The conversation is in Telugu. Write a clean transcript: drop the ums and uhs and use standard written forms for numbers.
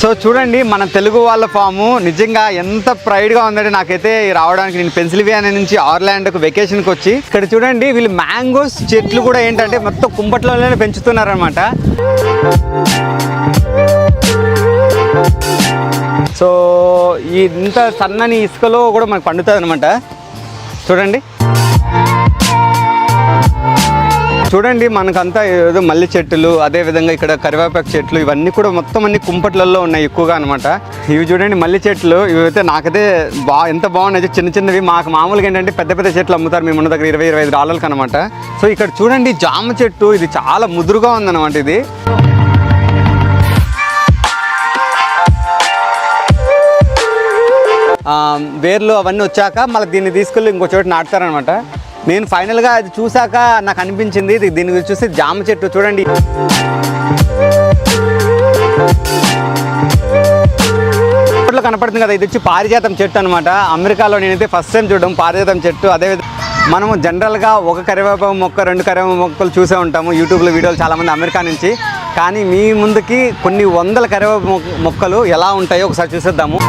సో చూడండి మన తెలుగు వాళ్ళ ఫాము నిజంగా ఎంత ప్రైడ్గా ఉందంటే నాకైతే రావడానికి. నేను పెన్సిల్వేనియా నుంచి ఆర్లాండ్కు వెకేషన్కి వచ్చి ఇక్కడ చూడండి వీళ్ళు మ్యాంగోస్ చెట్లు కూడా ఏంటంటే మొత్తం కుంపట్లోనే పెంచుతున్నారనమాట. సో ఈ ఇంత సన్నని ఇసుకలో కూడా మనకు పండుతుంది అనమాట. చూడండి మనకంతా ఏదో మల్లి చెట్లు, అదేవిధంగా ఇక్కడ కరివేపాకు చెట్లు, ఇవన్నీ కూడా మొత్తం అన్ని కుంపట్లలో ఉన్నాయి ఎక్కువగా అనమాట. ఇవి చూడండి మల్లి చెట్లు, ఇవైతే నాకైతే ఎంత బాగున్నాయి. చిన్న చిన్నవి మాకు మామూలుగా ఏంటంటే పెద్ద పెద్ద చెట్లు అమ్ముతారు మేము ఉన్న దగ్గర $20-25 అనమాట. సో ఇక్కడ చూడండి జామ చెట్టు, ఇది చాలా ముదురుగా ఉందన్నమాట. ఇది వేర్లు అవన్నీ వచ్చాక మళ్ళీ దీన్ని తీసుకెళ్ళి ఇంకో చోట నాటుతారనమాట. నేను ఫైనల్గా అది చూసాక నాకు అనిపించింది దీని గురించి చూసి జామ చెట్టు చూడండి కనపడుతుంది కదా, ఇది వచ్చి పారిజాతం చెట్టు అనమాట. అమెరికాలో నేనైతే ఫస్ట్ టైం చూడడం పారిజాతం చెట్టు. అదేవిధంగా మనము జనరల్గా ఒక కరివేపాకు మొక్క 2 కరివేపాకు మొక్కలు చూసే ఉంటాము యూట్యూబ్లో వీడియోలు చాలామంది అమెరికా నుంచి. కానీ మీ ముందుకి కొన్ని వందల కరివేపాకు మొక్కలు ఎలా ఉంటాయో ఒకసారి చూసేద్దాము.